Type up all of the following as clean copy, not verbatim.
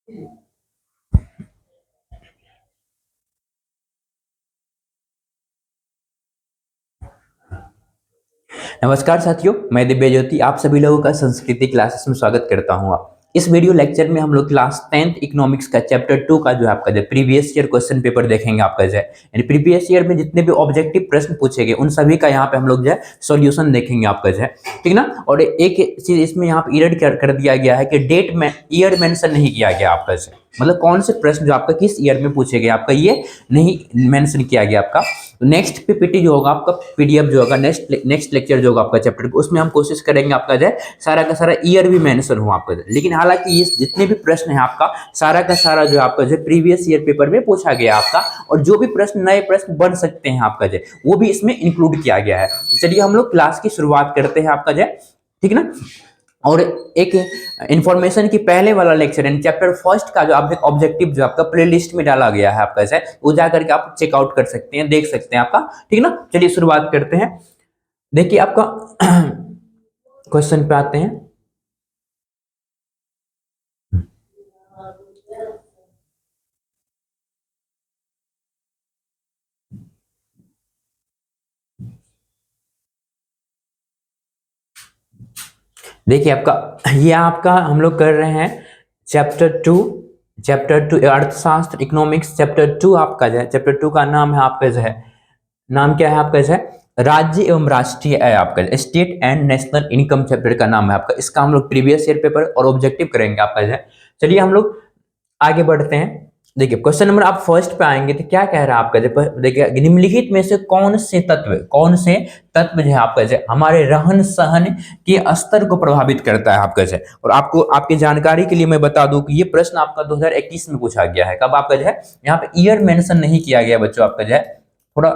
नमस्कार साथियों, मैं दिव्य ज्योति आप सभी लोगों का संस्कृति क्लासेस में स्वागत करता हूं। आप इस वीडियो लेक्चर में हम लोग क्लास 10th इकोनॉमिक्स का चैप्टर 2 का जो है आपका जो प्रीवियस ईयर क्वेश्चन पेपर देखेंगे। आपका जो है यानी प्रीवियस ईयर में जितने भी ऑब्जेक्टिव प्रश्न पूछे गए उन सभी का यहाँ पे हम लोग जो है सॉल्यूशन देखेंगे आपका जो है, ठीक ना। और एक चीज इसमें यहाँ पे ईयर कर दिया गया है कि डेट में ईयर मेंशन नहीं किया गया आपका जो है, मतलब कौन से प्रश्न जो आपका किस ईयर में पूछे गए आपका ये नहीं मेंशन किया गया आपका। नेक्स्ट पीपीटी जो होगा आपका, पीडीएफ जो होगा, नेक्स्ट लेक्चर जो होगा आपका चैप्टर को, उसमें हम कोशिश करेंगे आपका जो है सारा का सारा ईयर भी मेंशन हो आपका। लेकिन हालांकि ये जितने भी प्रश्न है आपका सारा का सारा जो आपका जो प्रीवियस ईयर पेपर में पूछा गया आपका, और जो भी प्रश्न नए प्रश्न बन सकते हैं आपका जो वो भी इसमें इंक्लूड किया गया है। चलिए हम लोग क्लास की शुरुआत करते हैं आपका जो, ठीक ना। और एक इंफॉर्मेशन की पहले वाला लेक्चर यानी चैप्टर फर्स्ट का जो आप ऑब्जेक्टिव जो आपका प्लेलिस्ट में डाला गया है आपका है, वो जाकर के आप चेकआउट कर सकते हैं, देख सकते हैं आपका, ठीक ना। चलिए शुरुआत करते हैं। देखिए आपका क्वेश्चन पे आते हैं। देखिए आपका ये आपका हम लोग कर रहे हैं चैप्टर टू अर्थशास्त्र इकोनॉमिक्स चैप्टर 2 आपका जो है, चैप्टर 2 का नाम है आपका जो है, नाम क्या है आपका जो है, राज्य एवं राष्ट्रीय आय आपका, state and national income chapter का नाम है आपका। इसका हम लोग प्रीवियस ईयर पेपर और ऑब्जेक्टिव करेंगे आपका जो है। चलिए हम लोग आगे बढ़ते हैं। देखिए क्वेश्चन नंबर आप फर्स्ट पे आएंगे तो क्या कह रहा है आपका, देखिए निम्नलिखित में से कौन से तत्व जो है आपका जो हमारे रहन सहन के स्तर को प्रभावित करता है आपका जो। और आपको आपकी जानकारी के लिए मैं बता दूं कि ये प्रश्न आपका 2021 में पूछा गया है। कब आपका जो है, यहाँ पे ईयर मेंशन नहीं किया गया बच्चों आपका जो है, थोड़ा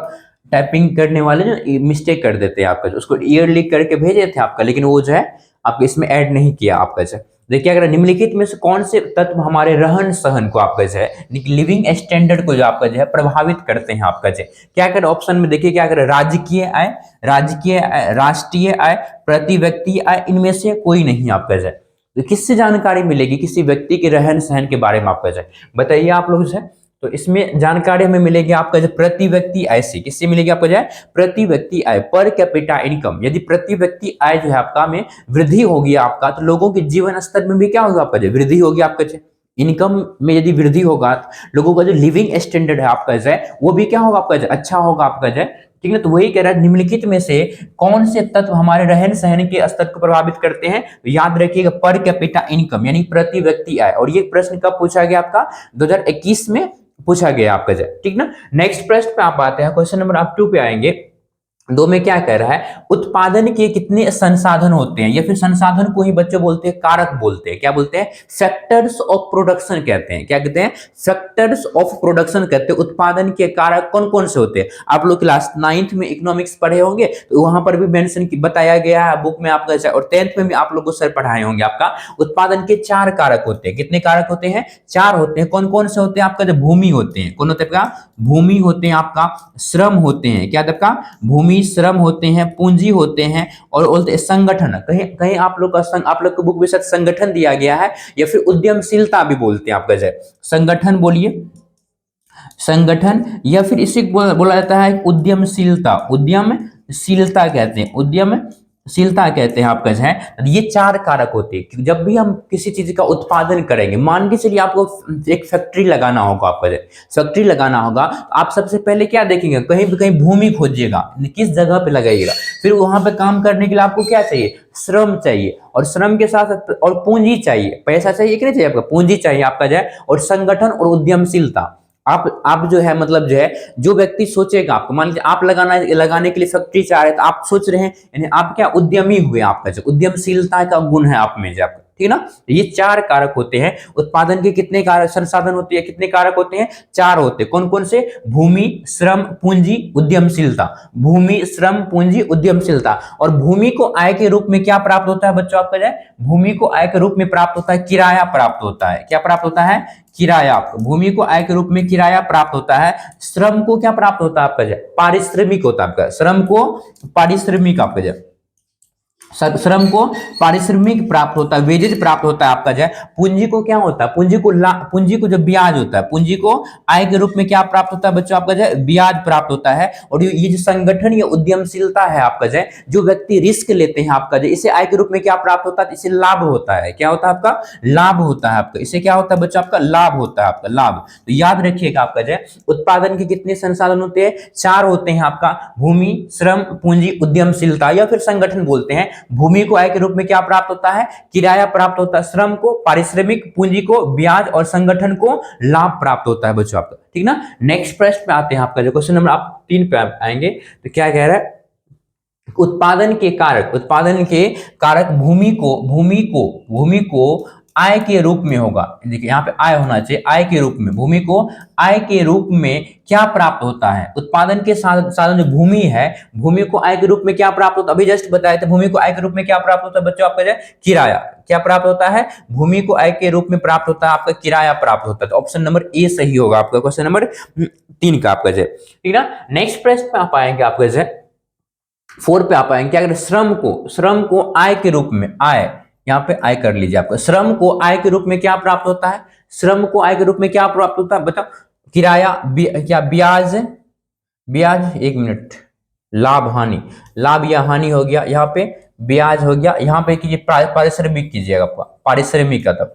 टाइपिंग करने वाले जो मिस्टेक कर देते हैं आपका, उसको ईयर लिख करके भेजे थे आपका, लेकिन वो जो है आपके इसमें ऐड नहीं किया आपका जो। देखिए अगर निम्नलिखित में से कौन से तत्व हमारे रहन सहन को आपका जो है, लिविंग स्टैंडर्ड को जो आपका जो है प्रभावित करते हैं आपका जो, क्या कर ऑप्शन में देखिए क्या कर, राजकीय आय, राष्ट्रीय आय, प्रति व्यक्ति आय, इनमें से कोई नहीं आपका जो। तो किससे जानकारी मिलेगी किसी व्यक्ति के रहन सहन के बारे में आपका जो, बताइए आप लोग जो है। तो इसमें जानकारी हमें मिलेगी आपका जो प्रति व्यक्ति आय से, किससे मिलेगी आपको जो है, प्रति व्यक्ति आय, पर कैपिटा इनकम। यदि प्रति व्यक्ति आय जो है आपका में वृद्धि होगी आपका, तो लोगों के जीवन स्तर में भी क्या होगा आपका जो, वृद्धि होगी आपका जो। इनकम में यदि वृद्धि होगा तो लोगों का जो लिविंग स्टैंडर्ड है आपका जो है वो भी क्या होगा आपका जो, अच्छा होगा आपका जो, ठीक है। तो वही कह रहा है निम्नलिखित में से कौन से तत्व हमारे रहन सहन के स्तर को प्रभावित करते हैं, तो याद रखिएगा पर कैपिटा इनकम यानी प्रति व्यक्ति आय। और ये प्रश्न कब पूछा गया आपका, 2021 में पूछा गया आपका जो, ठीक ना। नेक्स्ट प्रश्न पे आप आते हैं, क्वेश्चन नंबर आप 2 पे आएंगे। 2 में क्या कह रहा है, उत्पादन के कितने संसाधन होते हैं, या फिर संसाधन को ही बच्चों बोलते हैं कारक बोलते हैं, क्या बोलते हैं, फैक्टर्स ऑफ प्रोडक्शन कहते हैं, क्या कहते हैं, फैक्टर्स ऑफ प्रोडक्शन कहते हैं। उत्पादन के कारक कौन कौन से होते हैं, आप लोग क्लास 9th में इकोनॉमिक्स पढ़े होंगे तो वहां पर भी मेंशन बताया गया है बुक में आपका, और 10th में भी आप लोग को सर पढ़ाए होंगे आपका। उत्पादन के 4 कारक होते हैं, कितने कारक होते हैं, 4 होते हैं। कौन कौन से होते हैं आपका, जो भूमि होते हैं, कौन होते हैं आपका, भूमि होते हैं आपका, श्रम होते हैं, क्या आपका, भूमि श्रम होते हैं, पूंजी होते हैं, और बोलते हैं संगठन। कहीं कहीं आप लोग का आप लोग को बुक में शायद संगठन दिया गया है, या फिर उद्यमशीलता भी बोलते हैं आपका जय, संगठन बोलिए, संगठन, या फिर इसे बोला जाता है उद्यमशीलता, उद्यमशीलता कहते हैं, उद्यमशीलता कहते हैं आपका जो है। ये 4 कारक होते हैं। जब भी हम किसी चीज का उत्पादन करेंगे, मान के चलिए आपको एक फैक्ट्री लगाना होगा आपका, फैक्ट्री लगाना होगा तो आप सबसे पहले क्या देखेंगे, कहीं भी कहीं भूमि खोजिएगा, किस जगह पे लगाइएगा। फिर वहां पे काम करने के लिए आपको क्या चाहिए, श्रम चाहिए, और श्रम के साथ और पूंजी चाहिए, पैसा चाहिए कि नहीं चाहिए आपका, पूंजी चाहिए आपका जो है, और संगठन और उद्यमशीलता। आप जो है मतलब जो है, जो व्यक्ति सोचेगा, आपको मान लीजिए आप लगाने के लिए फैक्ट्री चाह रहे हैं, तो आप सोच रहे हैं, यानी आप क्या उद्यमी हुए, आपका जो उद्यमशीलता का गुण है आप में, जो आपका, ठीक है ना। ये 4 कारक होते हैं। उत्पादन के कितने कारक संसाधन होते हैं, कितने कारक होते हैं, 4 होते हैं। कौन कौन से, भूमि श्रम पूंजी उद्यमशीलता, भूमि श्रम पूंजी उद्यमशीलता। और भूमि को आय के रूप में क्या प्राप्त होता है बच्चों आपका जाए, भूमि को आय के रूप में प्राप्त होता है, किराया प्राप्त होता है, क्या प्राप्त होता है, किराया। भूमि को आय के रूप में किराया प्राप्त होता है। श्रम को क्या प्राप्त होता है आपका जाए, पारिश्रमिक होता है आपका, श्रम को पारिश्रमिक आपका जाए, श्रम को पारिश्रमिक प्राप्त होता है, वेजेज प्राप्त होता है आपका जो है। पूंजी को क्या होता है, पूंजी को जो ब्याज होता है, पूंजी को आय के रूप में क्या प्राप्त होता है बच्चों, आपका जो है ब्याज प्राप्त होता है। और ये जो संगठन या उद्यमशीलता है आपका जो है, जो व्यक्ति रिस्क लेते हैं आपका जो, इसे आय के रूप में क्या प्राप्त होता है, इसे लाभ होता है। क्या होता है आपका, लाभ होता है आपका। इसे क्या होता है बच्चों, आपका लाभ होता है, आपका लाभ। तो याद रखिएगा आपका जो है, उत्पादन के कितने संसाधन होते हैं, 4 होते हैं आपका, भूमि, श्रम, पूंजी, उद्यमशीलता या फिर संगठन बोलते हैं। भूमि को आय के रूप में क्या प्राप्त होता है, किराया प्राप्त होता है, श्रम को पारिश्रमिक, पूंजी को ब्याज और संगठन को लाभ प्राप्त होता है बच्चों आपका, ठीक ना। नेक्स्ट प्रश्न पे आते हैं, आपका जो क्वेश्चन नंबर आप 3 पे आएंगे। तो क्या कह रहा है, उत्पादन के कारक भूमि को आय के रूप में होगा। देखिए यहाँ पे आय होना चाहिए, आय के रूप में, भूमि को आय के रूप में क्या प्राप्त होता है, उत्पादन के साधन जो भूमि है, भूमि को आय के रूप में क्या प्राप्त होता है, अभी जस्ट बताया था, भूमि को आय के रूप में क्या प्राप्त होता है बच्चों, आपका जो किराया। क्या प्राप्त होता है, भूमि को आय के रूप में प्राप्त होता है आपका किराया प्राप्त होता है। तो ऑप्शन नंबर ए सही होगा आपका, क्वेश्चन नंबर 3 का आपका जो, ठीक ना। नेक्स्ट प्रश्न पे आप आएंगे, आपका जो 4 पे आप आएंगे। क्या करें, श्रम को आय के रूप में, आय यहाँ पे आय कर लीजिए आपका, श्रम को आय के रूप में क्या प्राप्त होता है, श्रम को आय के रूप में क्या प्राप्त होता है बताओ, किराया, क्या ब्याज, एक मिनट, लाभ हानि, लाभ या हानि हो गया, यहाँ पे ब्याज हो गया, यहाँ पे कीजिए पारिश्रमिक कीजिएगा आपका, पारिश्रमिक का था,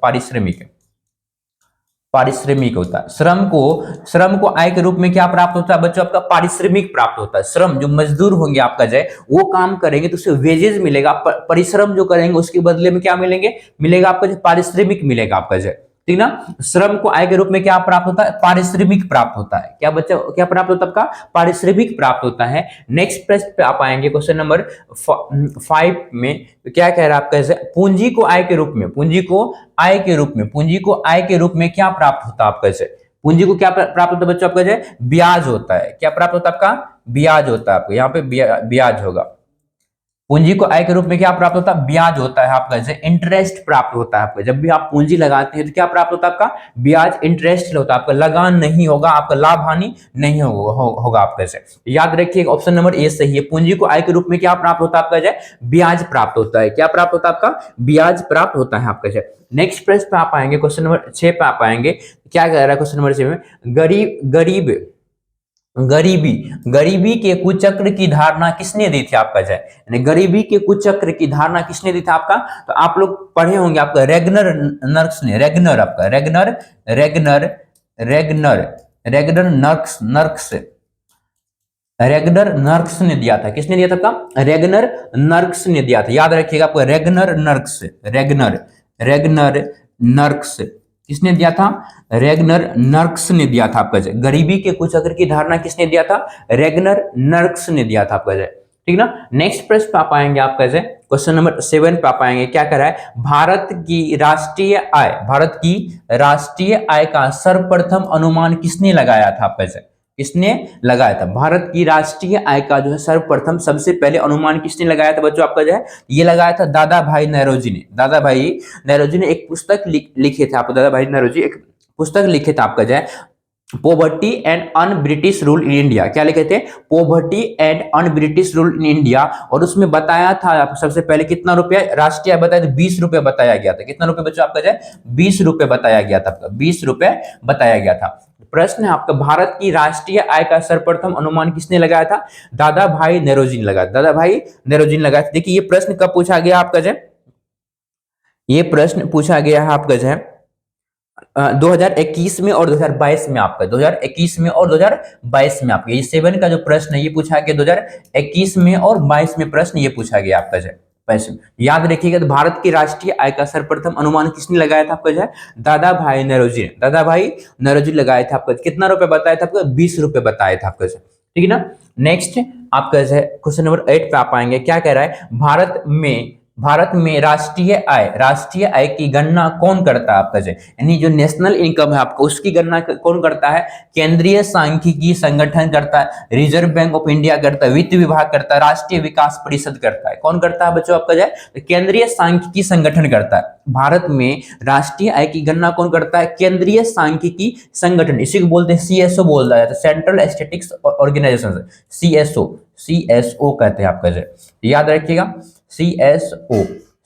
पारिश्रमिक होता है। श्रम को आय के रूप में क्या प्राप्त होता है बच्चों, आपका पारिश्रमिक प्राप्त होता है। श्रम जो मजदूर होंगे आपका जो वो काम करेंगे तो उसे वेजेस मिलेगा, परिश्रम जो करेंगे उसके बदले में क्या मिलेगा आपका जो पारिश्रमिक मिलेगा आपका जो, ठीक ना। श्रम को आय के रूप में क्या प्राप्त होता है, पारिश्रमिक प्राप्त होता है। क्या बच्चा, क्या प्राप्त होता है आपका, पारिश्रमिक प्राप्त होता है। नेक्स्ट प्रश्न पे आप आएंगे, क्वेश्चन नंबर 5 में। तो क्या कह रहा है आपका, पूंजी को आय के रूप में, पूंजी को आय के रूप में क्या प्राप्त होता है आपका, पूंजी को क्या प्राप्त होता है बच्चों आपका जो ब्याज होता है। क्या प्राप्त होता है आपका, ब्याज होता है आपको, यहाँ पे ब्याज होगा। पूंजी को आय के रूप में क्या प्राप्त होता है, ब्याज होता है आपका, जैसे इंटरेस्ट प्राप्त होता है आपका। जब भी आप पूंजी लगाते हैं तो क्या प्राप्त होता है आपका, ब्याज, इंटरेस्ट होता है आपका, लगान नहीं होगा आपका, लाभ हानि नहीं होगा आपका। जैसे याद रखिए ऑप्शन नंबर ए सही है, पूंजी को आय के रूप में क्या प्राप्त होता है आपका, जैसे ब्याज प्राप्त होता है। क्या प्राप्त होता है आपका, ब्याज प्राप्त होता है आपका। जैसे नेक्स्ट प्रश्न पे आप आएंगे, क्वेश्चन नंबर 6 पे आप आएंगे। क्या कह रहा है क्वेश्चन नंबर 6 में, गरीबी के कुचक्र की धारणा किसने दी थी आपका जाए, यानी गरीबी के कुचक्र की धारणा किसने दी था आपका, तो आप लोग पढ़े होंगे आपका रेगनर नर्क्स ने, रेगनर नर्क्स ने दिया था। किसने दिया था आपका, रेगनर नर्क्स ने दिया था। याद रखिएगा आपको, रेगनर नर्क्स किसने दिया था, रेगनर नर्क्स ने दिया था आपका। गरीबी के कुचक्र की धारणा किसने दिया था, रेगनर नर्क्स ने दिया था आपका, ठीक ना। नेक्स्ट प्रश्न पे आप आएंगे, आपका क्वेश्चन नंबर 7 पे आप आएंगे। क्या कर रहा है, भारत की राष्ट्रीय आय का सर्वप्रथम अनुमान किसने लगाया था आपका, किसने लगाया था, भारत की राष्ट्रीय आय का जो है सर्वप्रथम सबसे पहले अनुमान किसने लगाया था बच्चों आपका, जो है ये लगाया था दादा भाई नौरोजी ने एक पुस्तक लिखे थे आपको, दादा भाई नौरोजी एक पुस्तक लिखे थे आपका, जो है poverty and un British rule in India. क्या लिखे थे, poverty and un British rule in India. और उसमें बताया था सबसे पहले कितना रुपया राष्ट्रीय आय बताया था, 20 रुपए बताया गया था। कितना रुपए बच्चों आपका, जो है 20 रुपए बताया गया था आपका, 20 रुपए बताया गया था। प्रश्न है आपका, भारत की राष्ट्रीय आय का सर्वप्रथम अनुमान किसने लगाया था, दादा भाई नौरोजी ने लगाया, लगाया था। देखिए ये प्रश्न कब पूछा गया आपका, जो ये प्रश्न पूछा गया है आपका, जो है 2021 में और 2022 में आपका, 2021 में और 2022 में आपका। ये 7 का जो प्रश्न है ये पूछा गया 2021 में और 22 में प्रश्न ये पूछा गया आपका, जो पैसे याद रखिएगा। तो भारत की राष्ट्रीय आय का सर्वप्रथम अनुमान किसने लगाया था आपका, जो है दादा भाई नौरोजी लगाए थे आपका। कितना रुपए बताया था आपका, 20 रुपए बताया था आपका, ठीक है ना। नेक्स्ट आपका जो है क्वेश्चन नंबर 8 पे आप आएंगे। क्या कह रहा है, भारत में राष्ट्रीय आय की गणना कौन करता है आपका, यानी जो नेशनल इनकम है आपका उसकी गणना कौन करता है, केंद्रीय सांख्यिकी संगठन करता है, रिजर्व बैंक ऑफ इंडिया करता है, वित्त विभाग करता है, राष्ट्रीय विकास परिषद करता है। कौन करता है बच्चों आपका, जो है केंद्रीय सांख्यिकी संगठन करता है। भारत में राष्ट्रीय आय की गणना कौन करता है, केंद्रीय सांख्यिकी संगठन, इसी को बोलते हैं सीएसओ बोला जाता है, सेंट्रल स्टैटिस्टिक्स ऑर्गेनाइजेशन, सीएसओ कहते हैं आपका, जो याद रखिएगा CSO,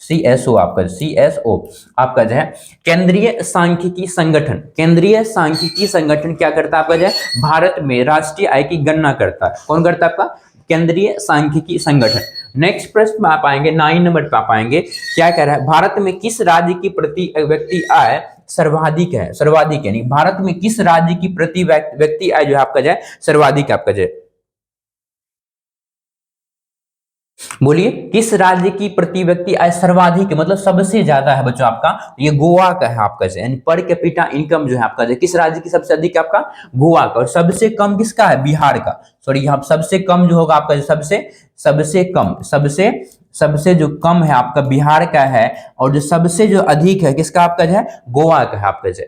CSO आपका, CSO आपका जो है केंद्रीय सांख्यिकी संगठन। केंद्रीय सांख्यिकी संगठन क्या करता है आपका जो है, भारत में राष्ट्रीय आय की गणना करता है। कौन करता है आपका, केंद्रीय सांख्यिकी संगठन। नेक्स्ट प्रश्न में आप आएंगे 9 नंबर पे आप आएंगे, क्या कह रहा है, भारत में किस राज्य की प्रति व्यक्ति आय सर्वाधिक है, सर्वाधिक है, नहीं, भारत में किस राज्य की प्रति व्यक्ति आय जो है आपका जो है सर्वाधिक आपका जो है, बोलिए किस राज्य की प्रति व्यक्ति आय सर्वाधिक, मतलब सबसे ज्यादा है बच्चों आपका, ये गोवा का है आपका, यानी पर कैपिटा इनकम जो है आपका, किस राज्य की सबसे अधिक है आपका, गोवा का। और सबसे कम किसका है, बिहार का। सॉरी यहाँ सबसे कम जो होगा आपका, सबसे कम, सबसे जो कम है आपका बिहार का है, और जो सबसे जो अधिक है किसका आपका जो है, गोवा का है आपका जो।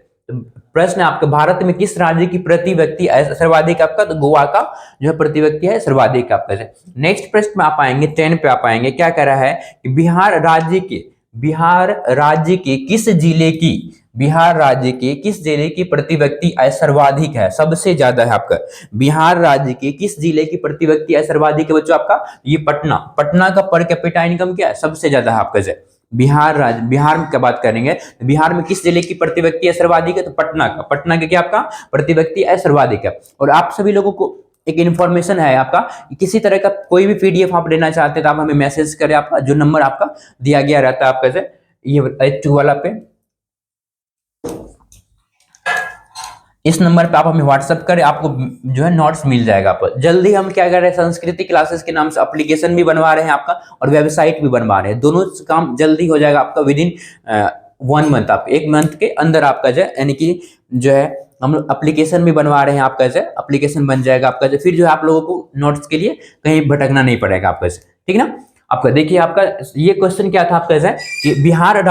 प्रश्न है आपके, भारत में किस राज्य की प्रति व्यक्ति आय सर्वाधिक आपका, तो गोवा का जो है प्रति व्यक्ति है सर्वाधिक आपका है। नेक्स्ट प्रश्न में आप आएंगे 10 पे आप आएंगे, क्या कह रहा है कि बिहार राज्य के किस जिले की, बिहार राज्य के किस जिले की प्रति व्यक्ति आय सर्वाधिक है, सबसे ज्यादा है आपका। बिहार राज्य के किस जिले की प्रति व्यक्ति आय सर्वाधिक है बच्चों आपका, ये पटना का पर कैपिटा इनकम क्या है, सबसे ज्यादा है आपका जो बिहार राज्य। बिहार की बात करेंगे, बिहार में किस जिले की प्रति व्यक्ति आय सर्वाधिक है, तो पटना का क्या आपका प्रति व्यक्ति आय सर्वाधिक है। और आप सभी लोगों को एक इन्फॉर्मेशन है आपका, किसी तरह का कोई भी पीडीएफ आप लेना चाहते हैं तो आप हमें मैसेज करें, आपका जो नंबर आपका दिया गया रहता है आपका ये 82 वाला पे, इस नंबर पे आप हमें व्हाट्सअप करें, आपको जो है नोट्स मिल जाएगा। आपको जल्दी हम क्या कर रहे हैं, संस्कृति क्लासेस के नाम से एप्लीकेशन भी बनवा रहे हैं आपका, और वेबसाइट भी बनवा रहे हैं। दोनों काम जल्दी हो जाएगा आपका विद इन 1 मंथ, आप 1 मंथ के अंदर आपका जो है, यानी कि जो है हम लोग एप्लीकेशन भी बनवा रहे हैं आपका, जो एप्लीकेशन बन जाएगा आपका जो, फिर जो है आप लोगों को नोट्स के लिए कहीं भटकना नहीं पड़ेगा आपका, ठीक है ना। आपका देखिए, आपका ये क्वेश्चन क्या था आपका कि बिहार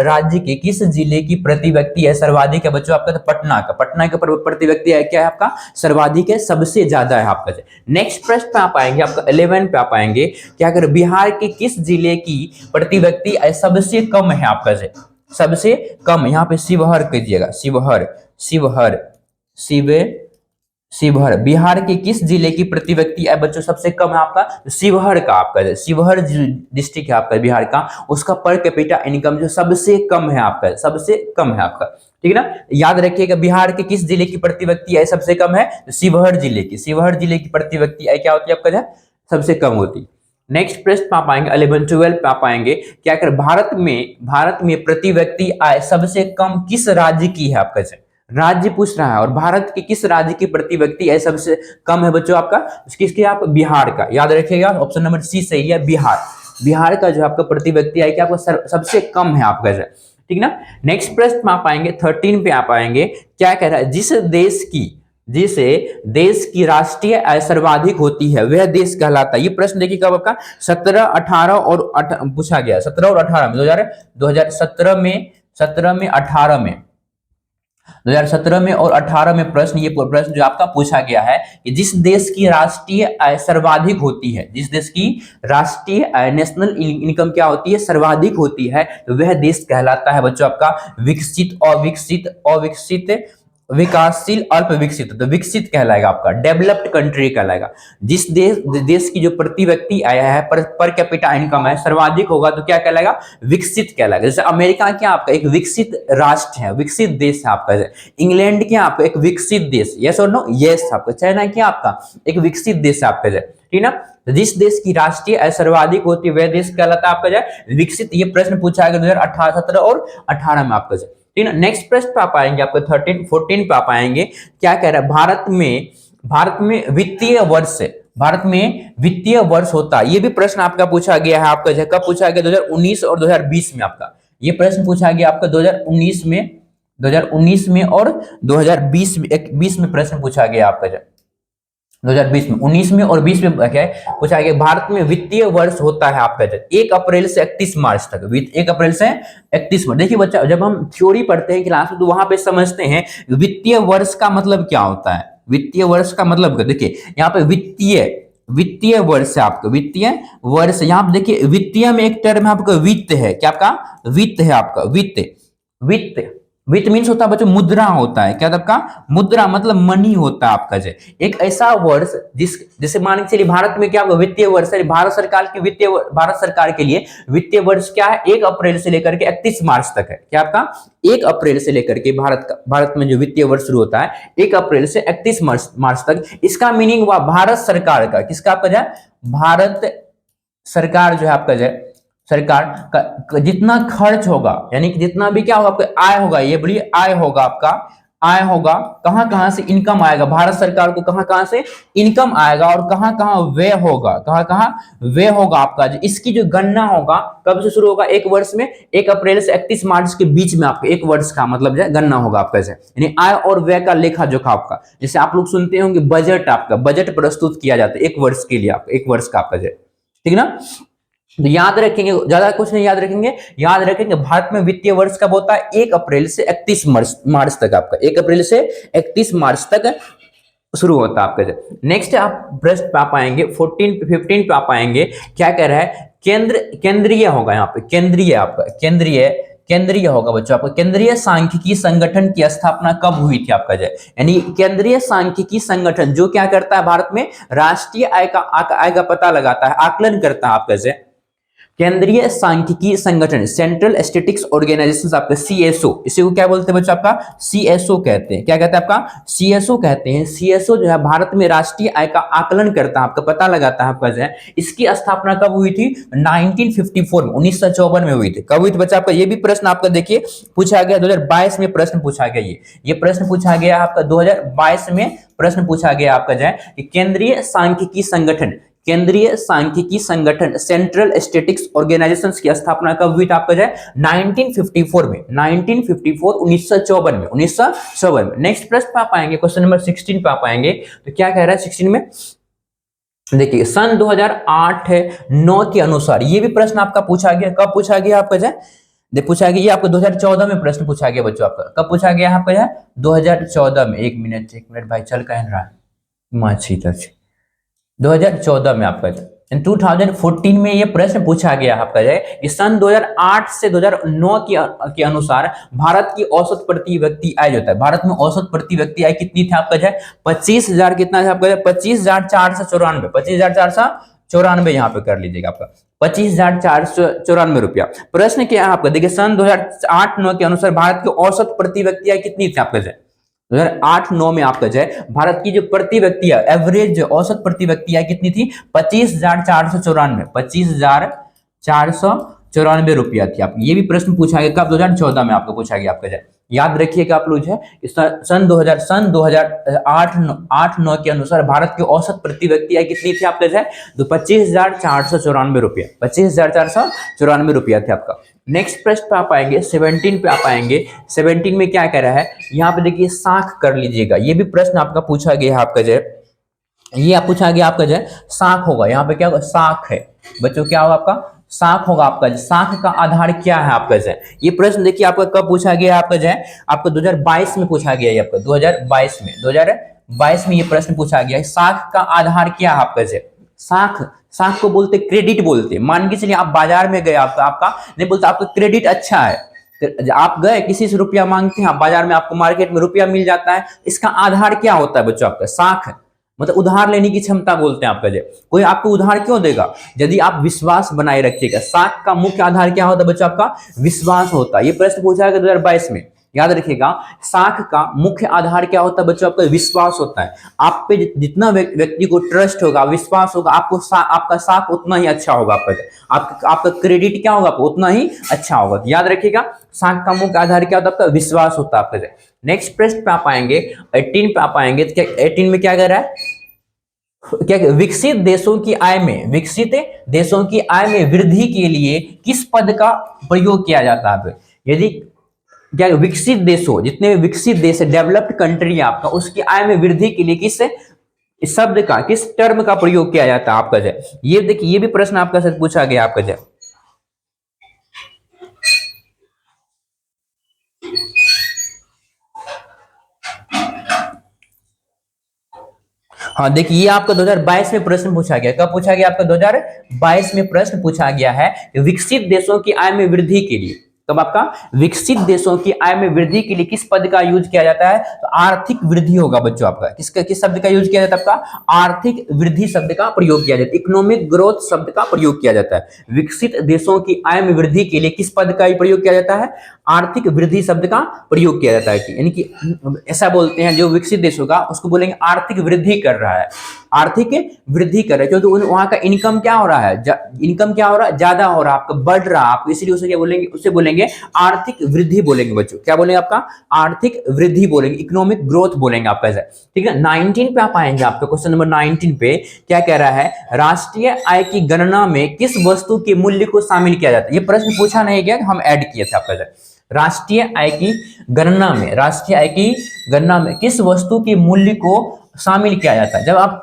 राज्य के किस जिले की प्रति व्यक्ति है सर्वाधिक है बच्चों आपका, तो पटना के प्रति व्यक्ति है क्या है आपका, सर्वाधिक है, सबसे ज्यादा है आपका। नेक्स्ट प्रश्न पे आप आएंगे, आपका 11 पे आप आएंगे, क्या कर बिहार के किस जिले की प्रति व्यक्ति आय सबसे कम है आपका, सबसे कम, यहाँ पे शिवहर कीजिएगा, शिवहर बिहार के किस जिले की प्रति व्यक्ति आय बच्चों सबसे कम है आपका, शिवहर का आपका, शिवहर डिस्ट्रिक्ट है आपका बिहार का, उसका पर कैपिटा इनकम जो सबसे कम है आपका, सबसे कम है आपका, ठीक है ना। याद रखिएगा, बिहार के किस जिले की प्रति व्यक्ति आय सबसे कम है, शिवहर जिले की प्रति व्यक्ति आय क्या होती है आपका, सबसे कम होती। नेक्स्ट प्रश्न पे आप आएंगे 11-12 पे आप आएंगे, क्या कर भारत में प्रति व्यक्ति आय सबसे कम किस राज्य की है आपका, राज्य पूछ रहा है, और भारत के किस राज्य की प्रति व्यक्ति आय सबसे कम है बच्चों आपका, किसके, आप बिहार का। याद रखिएगा ऑप्शन नंबर सी सही है, बिहार का जो आपका प्रति व्यक्ति आय क्या आपका सबसे कम है आपका, ठीक ना। नेक्स्ट प्रश्न में आप आएंगे 13 पे आप आएंगे, क्या कह रहा है, जिस देश की राष्ट्रीय आय सर्वाधिक होती है वह देश कहलाता है। ये प्रश्न देखिए कब आपका 17, 18 और पूछा गया, 17 और 18 में 2017 में 2017 में और 18 में प्रश्न, ये प्रश्न जो आपका पूछा गया है कि जिस देश की राष्ट्रीय आय सर्वाधिक होती है, जिस देश की राष्ट्रीय आय नेशनल इनकम क्या होती है, सर्वाधिक होती है, तो वह देश कहलाता है बच्चों आपका विकसित, अविकसित, विकासशील, अल्प विकसित। तो विकसित कहलाएगा आपका, डेवलप्ड कंट्री कहलाएगा। जिस देश की जो प्रति व्यक्ति आय है, पर कैपिटा इनकम है सर्वाधिक होगा तो क्या कहलाएगा, विकसित कहलाएगा। जैसे अमेरिका क्या आपका एक विकसित राष्ट्र है, विकसित देश है आपका। इंग्लैंड क्या आपका एक विकसित देश, यस और नो, यस आपका। चाइना क्या आपका एक विकसित देश है आपका, ठीक ना। जिस देश की राष्ट्रीय आय सर्वाधिक होती है वह देश कहलाता है आपका विकसित। ये प्रश्न पूछा गया 2017 और 18 में आपका, ठीक है। नेक्स्ट प्रश्न पे आप आएंगे, आपको 14 पे आप आएंगे, क्या कह रहा है, भारत में वित्तीय वर्ष होता है। ये भी प्रश्न आपका पूछा गया है आपका, कब पूछा गया, 2019 और 2020 में आपका ये प्रश्न पूछा गया आपका, 2019 में और 2020 में प्रश्न पूछा गया आपका, 2020 में, 19 में और 20 में क्या है पूछा गया, भारत में वित्तीय वर्ष होता है आपका 1 अप्रैल से 31 मार्च तक, 1 अप्रैल से 31 मार्च। देखिए बच्चा, जब हम थ्योरी पढ़ते हैं क्लास में तो वहां पे समझते हैं वित्तीय वर्ष का मतलब क्या होता है। वित्तीय वर्ष का मतलब देखिए, यहाँ पे वित्तीय वर्ष है आपका, वित्तीय वर्ष। यहाँ पे देखिए, वित्तीय में एक टर्म है आपका वित्त है, क्या आपका वित्त है आपका, वित्त वित्त मीन्स होता है बच्चों मुद्रा होता है। क्या होता है आपका? मुद्रा मतलब मनी होता है आपका जो एक ऐसा वर्ष जैसे मान के चलिए भारत में क्या वित्तीय वर्ष है, भारत सरकार के लिए वित्तीय वर्ष क्या है? 1 अप्रैल से लेकर के 31 मार्च तक है। क्या आपका? 1 अप्रैल से लेकर के भारत में जो वित्तीय वर्ष शुरू होता है 1 अप्रैल से 31 मार्च तक। इसका मीनिंग हुआ भारत सरकार का, किसका आपका जो भारत सरकार जो है आपका जो सरकार का जितना खर्च होगा, यानी कि जितना भी क्या होगा आपका आय होगा, ये बोलिए आय होगा, आपका आय होगा, कहां कहां से इनकम आएगा, भारत सरकार को कहां कहां से इनकम आएगा और कहां कहां व्यय होगा, कहां कहां व्यय होगा आपका इसकी जो गणना होगा कब से शुरू होगा? 1 वर्ष में 1 अप्रैल से 31 मार्च के बीच में आपका 1 वर्ष का मतलब जो गणना होगा आपका, यानी आय और व्यय का लेखा जोखा आपका। जैसे आप लोग सुनते होंगे बजट, आपका बजट प्रस्तुत किया जाता है 1 वर्ष के लिए, आपका 1 वर्ष का आपका, ठीक ना? तो याद रखेंगे, ज्यादा कुछ नहीं याद रखेंगे, याद रखेंगे भारत में वित्तीय वर्ष कब होता है? 1 अप्रैल से 31 मार्च तक आपका, 1 अप्रैल से 31 मार्च तक शुरू होता है आपका। नेक्स्ट आप प्रश्न पे आप आएंगे 15 पे आप आएंगे, क्या कह रहा है? केंद्रीय होगा यहाँ पे, केंद्रीय आपका केंद्रीय होगा बच्चों आपका। केंद्रीय सांख्यिकी संगठन की स्थापना कब हुई थी आपका यानी केंद्रीय सांख्यिकी संगठन जो क्या करता है भारत में? राष्ट्रीय आय का पता लगाता है, आकलन करता है आपका केंद्रीय सांख्यिकी संगठन, सेंट्रल स्टैटिस्टिक्स ऑर्गेनाइजेशन आपका सीएसओ, इसी को क्या बोलते हैं बच्चों? आपका सीएसओ कहते हैं। क्या कहते हैं? आपका सीएसओ कहते हैं। सीएसओ जो है भारत में राष्ट्रीय आय का आकलन करता है, आपका पता लगाता है आपका इसकी स्थापना कब हुई थी? 1954 में, 1954 में हुई थी। कब हुई थी बच्चा आपका? ये भी प्रश्न आपका देखिए पूछा गया 2022 में, प्रश्न पूछा गया, ये प्रश्न पूछा गया आपका 2022 में, प्रश्न पूछा गया आपका कि केंद्रीय सांख्यिकी संगठन, केंद्रीय सांख्यिकी संगठन सेंट्रल स्टैटिस्टिक्स ऑर्गेनाइजेशन की स्थापना कब हुई था आपका 1954 में, 1954 में, 1954 में। नेक्स्ट प्रश्न पे आप आएंगे, क्वेश्चन नंबर 16 पे आप आएंगे, तो क्या कह रहा है 16 में? देखिए सन 2008-9 के अनुसार, ये भी प्रश्न आपका पूछा गया। कब पूछा गया आपका पूछा गया, ये आपको 2014 में प्रश्न पूछा गया बच्चों आपका। कब पूछा गया आपका 2014 में। एक मिनट भाई चल कह रहा है, 2014 में आपका 2014 में ये प्रश्न पूछा गया आपका कि सन 2008 से 2009 के अनुसार भारत की औसत प्रति व्यक्ति आय जो है, भारत में औसत प्रति व्यक्ति आय कितनी थी आपका 25,000, कितना था आपका 25,494, 25,494 यहाँ पे कर लीजिएगा आपका 25,494 रुपया। प्रश्न क्या है आपका? देखिए सन 2008-9 के अनुसार भारत की औसत प्रति व्यक्ति आय कितनी थी आपका 2008-9 में आपका भारत की जो प्रति व्यक्ति है एवरेज जो औसत प्रति व्यक्ति है कितनी थी? 25,494, 25,494 रुपया थी आपकी। ये भी प्रश्न पूछा गया कब? 2014 में आपको पूछा गया आपका याद रखिएगा आप लोग सन 2008-9 के अनुसार भारत की औसत प्रति व्यक्ति आय कितनी थी आपका तो 25,494 रुपया, 25,494 रुपया थे आपका। नेक्स्ट प्रश्न पे आप आएंगे 17 पे आप आएंगे। 17 में क्या कह रहा है यहाँ पे? देखिए साख कर लीजिएगा, ये भी प्रश्न आपका पूछा गया है आपका ये आप पूछा गया आपका साख होगा। यहाँ पे क्या होगा? साख है बच्चों, क्या होगा आपका? साख होगा आपका। साख का आधार क्या है आपका ये प्रश्न देखिए आपका कब पूछा गया आपका आपका 2022 में पूछा गया है आपका 2022 में ये प्रश्न पूछा गया है। साख का आधार क्या है आपका साख को बोलते क्रेडिट बोलते। मान के चलिए आप बाजार में गए, आपका नहीं बोलते आपका क्रेडिट अच्छा है, आप गए किसी से रुपया मांगते हैं, बाजार में आपको मार्केट में रुपया मिल जाता है, इसका आधार क्या होता है बच्चों? आपका साख है, मतलब उधार लेने की क्षमता बोलते हैं आपका कोई आपको उधार क्यों देगा? यदि आप विश्वास बनाए रखिएगा। साख का मुख्य आधार क्या होता है बच्चों? आपका विश्वास होता है। ये प्रश्न पूछा गया 2022 में, याद रखिएगा। साख का मुख्य आधार क्या होता है बच्चों? आपका विश्वास होता है। आप पे जितना व्यक्ति को ट्रस्ट होगा, विश्वास होगा, आपका साख उतना ही अच्छा होगा। आपका क्रेडिट क्या होगा? उतना ही अच्छा होगा। याद रखिएगा साख का मुख्य आधार क्या होता है? आपका विश्वास होता है आपका। नेक्स्ट प्रश्न पे आप आएंगे 18 पे आप आएंगे, तो 18 में क्या कह रहा है? क्या विकसित देशों की आय में, विकसित देशों की आय में वृद्धि के लिए किस पद का प्रयोग किया जाता है? यदि क्या विकसित देशों, जितने भी विकसित देश है, डेवलप्ड कंट्री है आपका, उसकी आय में वृद्धि के लिए किस शब्द का, किस टर्म का प्रयोग किया जाता है आपका ये देखिए ये भी प्रश्न आपका साथ पूछा गया आपका हाँ देखिए ये आपका 2022 में प्रश्न पूछा गया। कब पूछा गया आपका? 2022 में प्रश्न पूछा गया है विकसित देशों की आय में वृद्धि के लिए। तब आपका विकसित देशों की आय में वृद्धि के लिए किस पद का यूज किया जाता है? तो आर्थिक वृद्धि होगा बच्चों आपका। किस शब्द का यूज किया जाता है? आपका आर्थिक वृद्धि शब्द का प्रयोग किया जाता है, इकोनॉमिक ग्रोथ शब्द का प्रयोग किया जाता है। विकसित देशों की आय में वृद्धि के लिए किस पद का प्रयोग किया जाता है? आर्थिक वृद्धि शब्द का प्रयोग किया जाता है। यानी कि ऐसा बोलते हैं जो विकसित देश होगा उसको बोलेंगे आर्थिक वृद्धि कर रहा है, आर्थिक वृद्धि कर रहा है, क्योंकि वहां का इनकम क्या हो रहा है? इनकम क्या हो रहा है? ज्यादा हो रहा है, आपका बढ़ रहा है आपको, इसलिए उसे क्या बोलेंगे? उसे बोलेंगे आर्थिक वृद्धि बोलेंगे बच्चों। क्या बोलेंगे? आपका आर्थिक वृद्धि बोलेंगे, इकोनॉमिक ग्रोथ बोलेंगे आपका ऐसा। ठीक है, 19 पे आप आएंगे, आपका क्वेश्चन नंबर 19 पे क्या कह रहा है? राष्ट्रीय आय की गणना में किस वस्तु के मूल्य को शामिल किया जाता है? ये प्रश्न पूछा नहीं गया, हम ऐड किए थे आपका। राष्ट्रीय आय की गणना में, राष्ट्रीय आय की गणना में किस वस्तु के मूल्य को शामिल किया जाता है? जब आप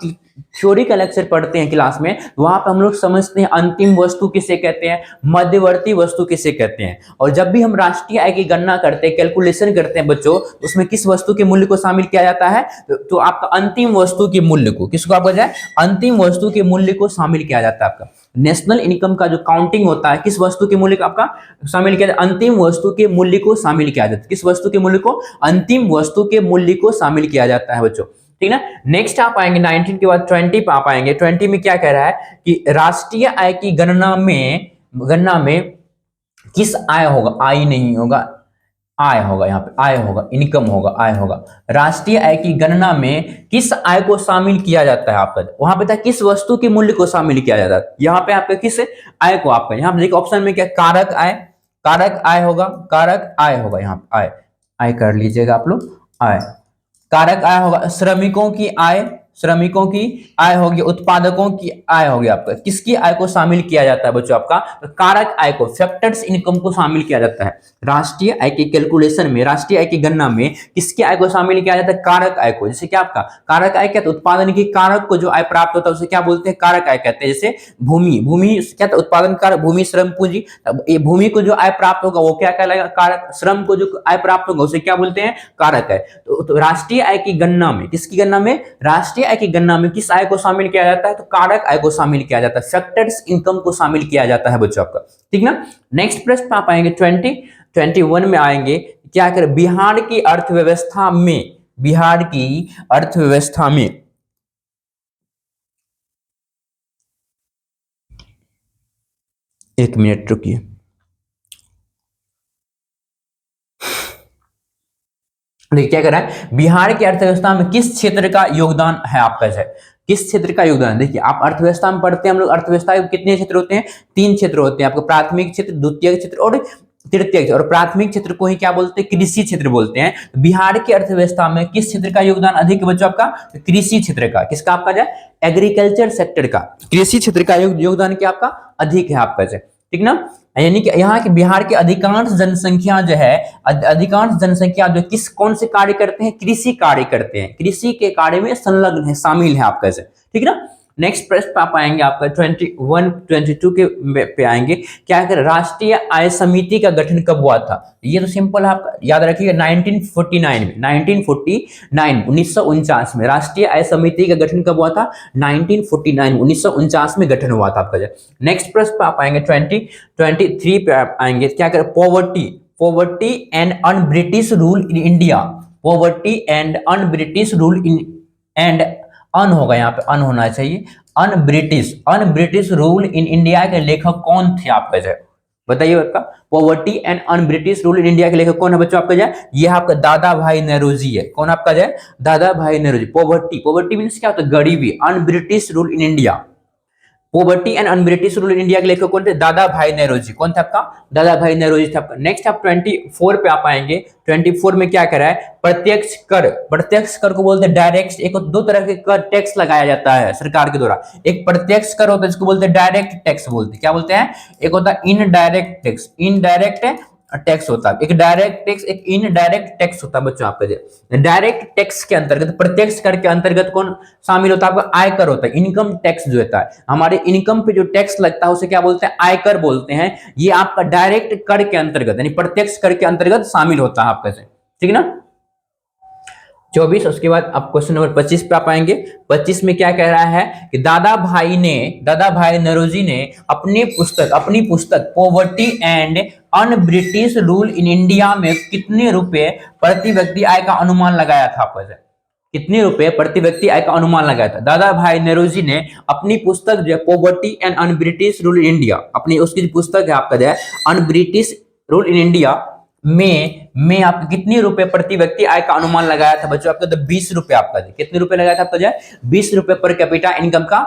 थ्योरी का लेक्चर पढ़ते हैं क्लास में, वहां पर हम लोग समझते हैं अंतिम वस्तु किसे कहते हैं, मध्यवर्ती वस्तु किसे कहते हैं। और जब भी हम राष्ट्रीय आय की गणना करते हैं, कैलकुलेशन करते हैं बच्चों, उसमें किस वस्तु के मूल्य को शामिल किया जाता है? तो आपका अंतिम वस्तु के मूल्य को, किसको आपका जाए? अंतिम वस्तु के मूल्य को शामिल किया जाता है। आपका नेशनल इनकम का जो काउंटिंग होता है, किस वस्तु के मूल्य को आपका शामिल किया जाता है? अंतिम वस्तु के मूल्य को शामिल किया जाता है। किस वस्तु के मूल्य को? अंतिम वस्तु के मूल्य को शामिल किया जाता है बच्चों। ठीक ना। नेक्स्ट आप आएंगे 19 के बाद 20 पे आप आएंगे। 20 में क्या कह रहा है कि राष्ट्रीय आय की गणना में किस आय होगा? आय नहीं होगा, आय होगा, यहाँ पे आय होगा, इनकम होगा, आय होगा। राष्ट्रीय आय की गणना में किस आय को शामिल किया जाता है? आपका वहां पे था किस वस्तु के मूल्य को शामिल किया जाता है, यहाँ पे आपका किस आय को, आपका यहाँ पे देखिए ऑप्शन में क्या? कारक आय, कारक आय होगा, कारक आय होगा, यहाँ पे आय, आय कर लीजिएगा आप लोग, आय, कारक आय होगा। श्रमिकों की आय, श्रमिकों की आय होगी, उत्पादकों की आय होगी। आपका किसकी आय को शामिल किया जाता है बच्चों? आपका तो कारक आय को, फैक्टर्स इनकम को शामिल किया जाता है। राष्ट्रीय आय के कैलकुलेशन में, राष्ट्रीय आय की गणना में किसकी आय को शामिल किया जाता है? कारक आय को। जैसे क्या आपका कारक आय क्या? तो उत्पादन की कारक को जो आय प्राप्त होता है उसे क्या बोलते हैं? कारक आय कहते हैं। जैसे भूमि, भूमि क्या था? उत्पादन कारक, भूमि, श्रम, पूंजी। ये भूमि को जो आय प्राप्त होगा वो क्या कहलाएगा? कारक। श्रम को जो आय प्राप्त होगा उसे क्या बोलते हैं? कारक आय। तो राष्ट्रीय आय की गणना में, किसकी गणना में? राष्ट्रीय आय की गणना में किस आय को शामिल किया जाता है? तो कारक आय को शामिल किया जाता है, फैक्टर्स इनकम को शामिल किया जाता है बच्चों आपका। ठीक ना। नेक्स्ट प्रश्न आप आएंगे 21 में आएंगे। क्या करें? बिहार की अर्थव्यवस्था में, बिहार की अर्थव्यवस्था में एक मिनट रुकिए। देखिए क्या कर रहा है? बिहार की अर्थव्यवस्था में किस क्षेत्र का योगदान है आपका? है किस क्षेत्र का योगदान? देखिए आप अर्थव्यवस्था में पढ़ते हैं हम लोग, अर्थव्यवस्था के कितने क्षेत्र होते हैं? 3 क्षेत्र होते हैं आपको, प्राथमिक क्षेत्र, द्वितीय क्षेत्र और तृतीय क्षेत्र। और प्राथमिक क्षेत्र को ही क्या बोलते हैं? कृषि क्षेत्र बोलते हैं। बिहार की अर्थव्यवस्था में किस क्षेत्र का योगदान अधिक है बच्चों? आपका तो कृषि क्षेत्र का। किसका? आपका जाए एग्रीकल्चर सेक्टर का, कृषि क्षेत्र का योगदान क्या आपका अधिक है आपका जाए। ठीक ना। यानी कि यहाँ की बिहार की अधिकांश जनसंख्या जो है, अधिकांश जनसंख्या जो किस कौन से कार्य करते हैं? कृषि कार्य करते हैं, कृषि के कार्य में संलग्न है, शामिल है आपका से। ठीक ना। नेक्स्ट प्रश्न पे आप आएंगे, आपका 21 22 के पे आएंगे। क्या कर? राष्ट्रीय आय समिति का गठन कब हुआ था? ये तो सिंपल है, आप याद रखिएगा 1949 में, 1949 में राष्ट्रीय आय समिति का गठन कब हुआ था? 1949 में गठन हुआ था आपका। नेक्स्ट प्रश्न पे आप आएंगे 23 पे आप आएंगे। क्या कर? Poverty and un British rule in India, poverty and un British rule in, and un होगा, यहाँ पे अन होना चाहिए, un British rule in India के लेखक कौन थे आपका? जाए बताइए आपका poverty and un British rule in India के लेखक कौन है बच्चों आपका? जाए ये आपका दादा भाई नेहरूजी है। कौन आपका? जाए दादा भाई नेहरूजी। पॉवर्टी मीन्स क्या होता है? गरीबी। अन British rule in India, poverty and un British rule in India के लेखक कौन थे? दादा भाई नेहरूजी। कौन था आपका? दादा भाई नेहरूजी थे आपका। नेक्स्ट आप 24 पे आप आएंगे। 24 में क्या करा है? प्रत्यक्ष कर, प्रत्यक्ष कर को बोलते हैं डायरेक्ट। एक दो तरह के कर टैक्स लगाया जाता है सरकार के द्वारा। एक प्रत्यक्ष कर होता है जिसको बोलते हैं डायरेक्ट टैक्स बोलते हैं। क्या बोलते हैं? एक होता है इनडायरेक्ट टैक्स, इनडायरेक्ट टैक्स होता है। एक डायरेक्ट टैक्स, एक इनडायरेक्ट टैक्स होता है बच्चों आपका। डायरेक्ट टैक्स के अंतर्गत, प्रत्यक्ष कर के अंतर्गत कौन शामिल होता है? आपका आयकर होता है, इनकम टैक्स जो होता है। हमारे इनकम पे जो टैक्स लगता है उसे क्या बोलते हैं? आयकर बोलते हैं। ये आपका डायरेक्ट कर के अंतर्गत, यानी प्रत्यक्ष कर के अंतर्गत शामिल होता है आपका। ठीक है ना। 24। उसके बाद आप क्वेश्चन नंबर 25 पे आप आएंगे। 25 में क्या कह रहा है कि दादा भाई नौरोजी ने अपनी पुस्तक poverty and un British rule in India में कितने रुपए प्रति व्यक्ति आय का अनुमान लगाया था? आपका कितने रुपए प्रति व्यक्ति आय का अनुमान लगाया था? दादा भाई नौरोजी ने अपनी पुस्तक जो है poverty and un British rule in India, अपनी उसकी पुस्तक है आपका जो है अन ब्रिटिश रूल इन इंडिया में आपके कितने रुपए प्रति व्यक्ति आय का अनुमान लगाया था बच्चों? आपका तो 20 रुपए। आपका कितने रुपए लगाया था? आपका जो है 20 रुपए पर कैपिटा इनकम का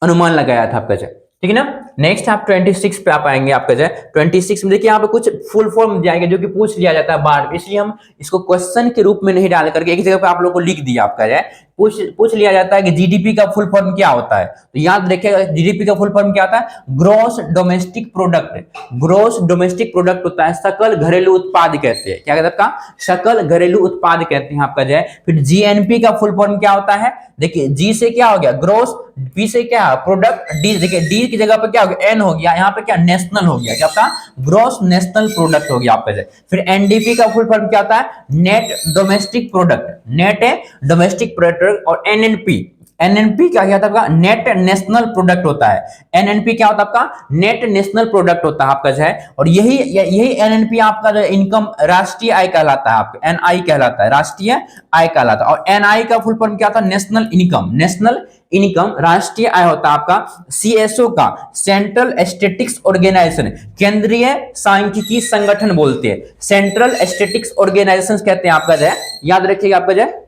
अनुमान लगाया था आपका जो, ठीक है ना। नेक्स्ट आप 26 पे आप आएंगे। आपका जो है 26 में देखिए यहाँ पे कुछ फुल फॉर्म दिया गया जो कि पूछ लिया जाता है बार, इसलिए हम इसको क्वेश्चन के रूप में नहीं डाल करके एक जगह पे आप लोग को लिख दिया। आपका जो है पूछ लिया जाता है कि जीडीपी का फुल फॉर्म क्या होता है, तो याद रखिएगा जीडीपी का फुल फॉर्म क्या होता है? Gross domestic product. Gross domestic product होता है, सकल घरेलू उत्पाद कहते हैं। क्या कहते हैं आपका? सकल घरेलू उत्पाद कहते हैं आपका जो है। फिर जीएनपी का फुल फॉर्म क्या होता है? देखिए जी से क्या हो गया? ग्रॉस, पी से क्या है? प्रोडक्ट, डी देखिए डी की जगह पर क्या हो गया? एन हो गया, यहाँ पे क्या? नेशनल हो गया। क्या आपका? ग्रॉस नेशनल प्रोडक्ट हो गया आपका जो। फिर एनडीपी का फुल फॉर्म क्या होता है? Net domestic product, net domestic product. और एनएनपी क्या था आपका? नेट नेशनल प्रोडक्ट होता है। एनएनपी क्या होता है आपका? नेट नेशनल प्रोडक्ट होता है आपका जो है। और यही एनएनपी आपका जो इनकम राष्ट्रीय आय कहलाता है। आपका एनआई कहलाता है, राष्ट्रीय आय कहलाता है। और एनआई का फुल फॉर्म क्या था? National income. नेशनल इनकम राष्ट्रीय आय होता है आपका। सीएसओ का सेंट्रल स्टैटिस्टिक्स ऑर्गेनाइजेशन, केंद्रीय सांख्यिकी संगठन बोलते हैं, सेंट्रल स्टैटिस्टिक्स ऑर्गेनाइजेशन कहते हैं आपका जो है। याद रखिएगा आपका जो है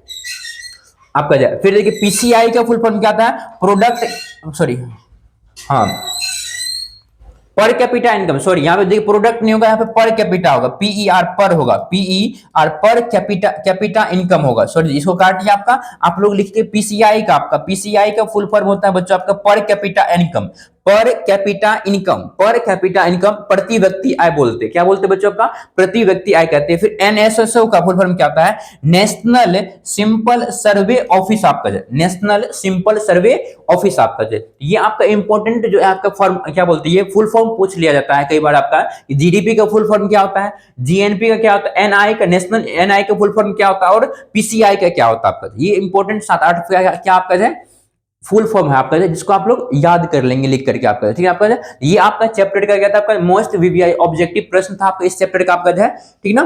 आपका जो। फिर देखिए पीसीआई का फुल फॉर्म क्या था? प्रोडक्ट, सॉरी हाँ, पर कैपिटा इनकम। सॉरी यहाँ पे देखिए प्रोडक्ट नहीं होगा, यहाँ पे पर कैपिटा होगा, पीईआर पर होगा, पीईआर पर कैपिटा इनकम होगा। सॉरी इसको काटिए आपका, आप लोग लिखते पीसीआई का। आपका पीसीआई का फुल फॉर्म होता है बच्चों आपका per capita income. Per capita income, per capita income प्रति व्यक्ति आय बोलते हैं। क्या बोलते हैं बच्चों? आपका प्रति व्यक्ति आय कहते हैं। फिर एनएसएसओ का फुल फॉर्म क्या होता है? नेशनल सिंपल सर्वे ऑफिस आपका जो, नेशनल सिंपल सर्वे ऑफिस आपका जो। ये आपका इंपॉर्टेंट जो है आपका फॉर्म क्या बोलते हैं, ये फुल फॉर्म पूछ लिया जाता है कई बार आपका। जीडीपी का फुल फॉर्म क्या होता है? जीएनपी का क्या होता है? एनआई का, नेशनल एनआई का फुल फॉर्म क्या होता है? और पीसीआई का क्या होता है आपका? ये इंपॉर्टेंट 7-8 क्या आपका जो फुल फॉर्म है आपका, जिसको आप लोग याद कर लेंगे लिख करके आपका, ठीक है। आपका ये आपका चैप्टर का क्या था? आपका मोस्ट वीवीआई ऑब्जेक्टिव प्रश्न था आपका इस चैप्टर का आपका जो है, ठीक ना।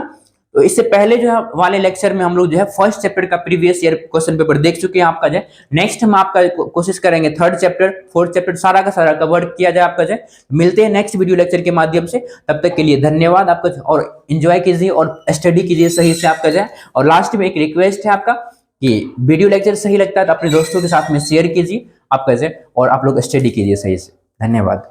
तो इससे पहले जो है वाले लेक्चर में हम लोग जो है फर्स्ट चैप्टर का प्रीवियस ईयर क्वेश्चन पेपर देख चुके हैं आपका जो है। नेक्स्ट हम आपका कोशिश करेंगे थर्ड चैप्टर, फोर्थ चैप्टर सारा का सारा कवर किया जाए आपका जो है। मिलते हैं नेक्स्ट वीडियो लेक्चर के माध्यम से, तब तक के लिए धन्यवाद आपका। और एंजॉय कीजिए और स्टडी कीजिए सही से आपका जो है। और लास्ट में एक रिक्वेस्ट है आपका कि वीडियो लेक्चर सही लगता है तो अपने दोस्तों के साथ में शेयर कीजिए आपका, और आप लोग स्टडी कीजिए सही से। धन्यवाद।